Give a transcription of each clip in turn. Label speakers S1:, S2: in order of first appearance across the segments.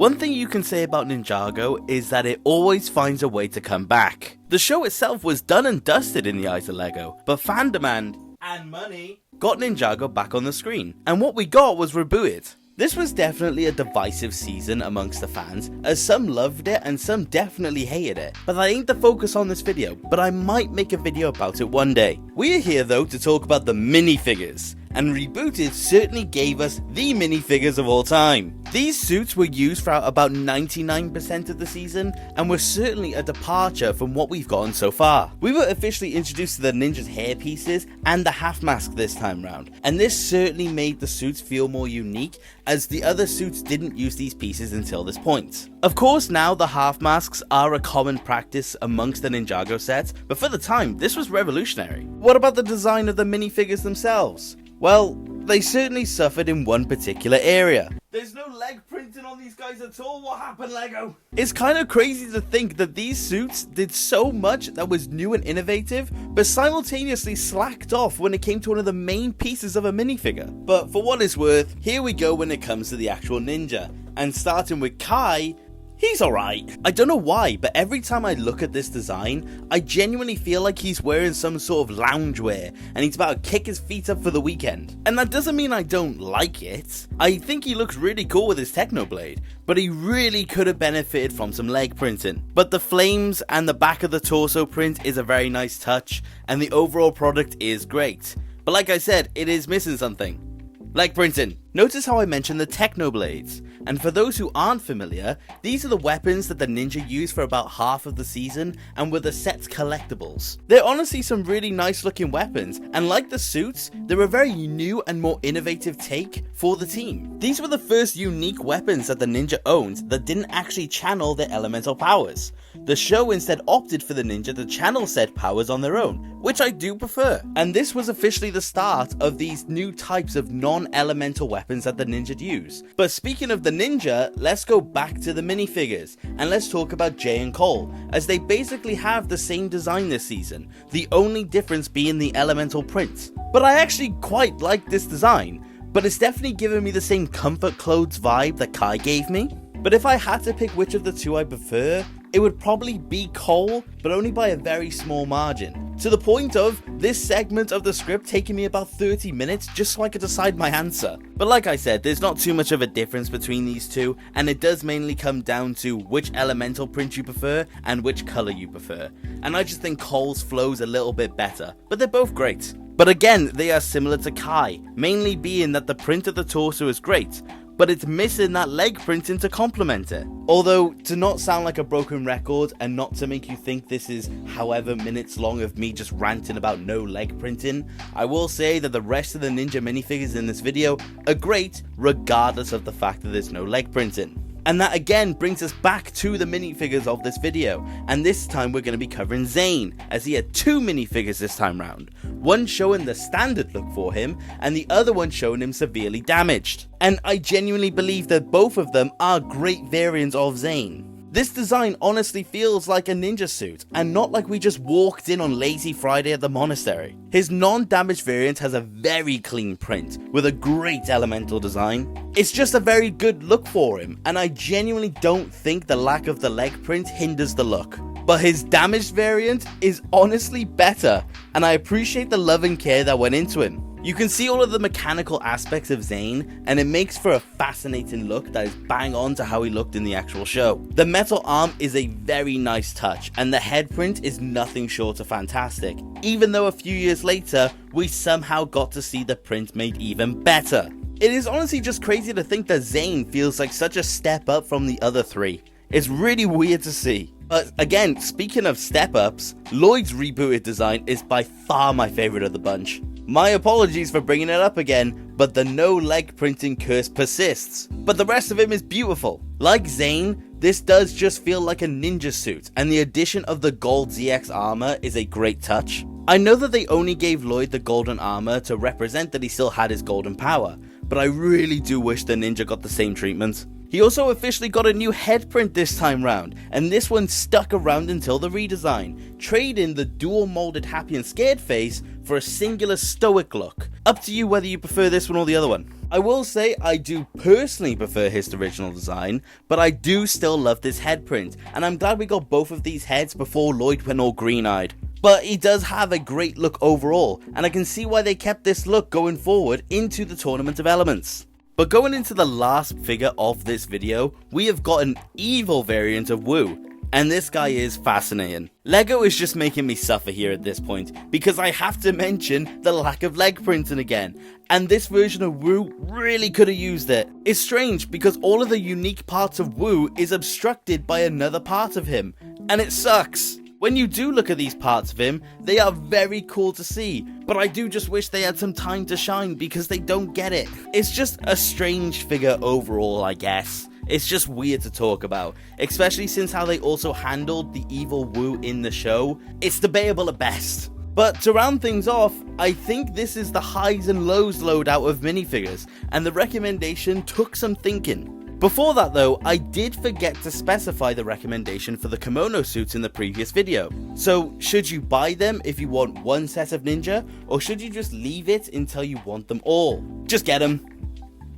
S1: One thing you can say about Ninjago is that it always finds a way to come back. The show itself was done and dusted in the eyes of LEGO, but fan demand and money got Ninjago back on the screen, and what we got was Rebooted. This was definitely a divisive season amongst the fans, as some loved it and some definitely hated it, but that ain't the focus on this video, but I might make a video about it one day. We are here though to talk about the minifigures, and Rebooted certainly gave us the minifigures of all time. These suits were used throughout about 99% of the season, and were certainly a departure from what we've gotten so far. We were officially introduced to the ninjas' hair pieces and the half mask this time round, and this certainly made the suits feel more unique, as the other suits didn't use these pieces until this point. Of course, now the half masks are a common practice amongst the Ninjago sets, but for the time, this was revolutionary. What about the design of the minifigures themselves? Well, they certainly suffered in one particular area. There's no leg printing on these guys at all. What happened, LEGO? It's kind of crazy to think that these suits did so much that was new and innovative, but simultaneously slacked off when it came to one of the main pieces of a minifigure. But for what it's worth, here we go when it comes to the actual ninja. And starting with Kai, he's alright. I don't know why, but every time I look at this design, I genuinely feel like he's wearing some sort of loungewear and he's about to kick his feet up for the weekend. And that doesn't mean I don't like it. I think he looks really cool with his Technoblade, but he really could have benefited from some leg printing. But the flames and the back of the torso print is a very nice touch, and the overall product is great. But like I said, it is missing something. Leg printing. Notice how I mentioned the Technoblades, and for those who aren't familiar, these are the weapons that the ninja used for about half of the season and were the set's collectibles. They're honestly some really nice looking weapons, and like the suits, they're a very new and more innovative take for the team. These were the first unique weapons that the ninja owned that didn't actually channel their elemental powers. The show instead opted for the ninja to channel said powers on their own, which I do prefer. And this was officially the start of these new types of non-elemental weapons that the ninja use. But speaking of the ninja, let's go back to the minifigures, and let's talk about Jay and Cole, as they basically have the same design this season, the only difference being the elemental print. But I actually quite like this design, but it's definitely giving me the same comfort clothes vibe that Kai gave me. But if I had to pick which of the two I prefer, it would probably be Cole, but only by a very small margin. To the point of this segment of the script taking me about 30 minutes just so I could decide my answer. But like I said, there's not too much of a difference between these two, and it does mainly come down to which elemental print you prefer and which color you prefer. And I just think Cole's flows a little bit better, but they're both great. But again, they are similar to Kai, mainly being that the print of the torso is great, but it's missing that leg printing to complement it. Although, to not sound like a broken record and not to make you think this is however minutes long of me just ranting about no leg printing, I will say that the rest of the ninja minifigures in this video are great regardless of the fact that there's no leg printing. And that again brings us back to the minifigures of this video, and this time we're going to be covering Zane, as he had two minifigures this time round, one showing the standard look for him and the other one showing him severely damaged. And I genuinely believe that both of them are great variants of Zane. This design honestly feels like a ninja suit, and not like we just walked in on Lazy Friday at the monastery. His non-damaged variant has a very clean print, with a great elemental design. It's just a very good look for him, and I genuinely don't think the lack of the leg print hinders the look. But his damaged variant is honestly better, and I appreciate the love and care that went into him. You can see all of the mechanical aspects of Zane, and it makes for a fascinating look that is bang on to how he looked in the actual show. The metal arm is a very nice touch, and the head print is nothing short of fantastic, even though a few years later, we somehow got to see the print made even better. It is honestly just crazy to think that Zane feels like such a step up from the other three. It's really weird to see. But again, speaking of step-ups, Lloyd's rebooted design is by far my favourite of the bunch. My apologies for bringing it up again, but the no leg printing curse persists. But the rest of him is beautiful. Like Zane, this does just feel like a ninja suit, and the addition of the gold ZX armor is a great touch. I know that they only gave Lloyd the golden armor to represent that he still had his golden power, but I really do wish the ninja got the same treatment. He also officially got a new head print this time round, and this one stuck around until the redesign, trading the dual molded happy and scared face for a singular stoic look. Up to you whether you prefer this one or the other one. I will say I do personally prefer his original design, but I do still love this head print, and I'm glad we got both of these heads before Lloyd went all green-eyed. But he does have a great look overall, and I can see why they kept this look going forward into the Tournament of Elements. But going into the last figure of this video, we have got an evil variant of Wu. And this guy is fascinating. LEGO is just making me suffer here at this point, because I have to mention the lack of leg printing again, and this version of Wu really could have used it. It's strange because all of the unique parts of Wu is obstructed by another part of him, and it sucks. When you do look at these parts of him, they are very cool to see, but I do just wish they had some time to shine because they don't get it. It's just a strange figure overall, I guess. It's just weird to talk about, especially since how they also handled the evil Wu in the show. It's debatable at best. But to round things off, I think this is the highs and lows loadout of minifigures, and the recommendation took some thinking. Before that though, I did forget to specify the recommendation for the kimono suits in the previous video. So, should you buy them if you want one set of ninja, or should you just leave it until you want them all? Just get them.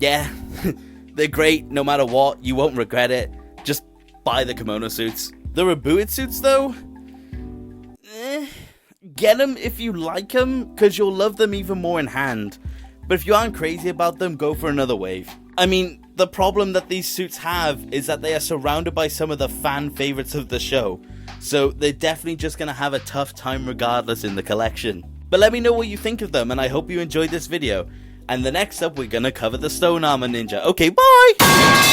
S1: Yeah. They're great no matter what, you won't regret it. Just buy the kimono suits. The Rebooted suits though? Get them if you like them, because you'll love them even more in hand. But if you aren't crazy about them, go for another wave. I mean, the problem that these suits have is that they are surrounded by some of the fan favorites of the show. So they're definitely just going to have a tough time regardless in the collection. But let me know what you think of them, and I hope you enjoyed this video. And the next up, we're gonna cover the Stone Armor Ninja. Okay, bye!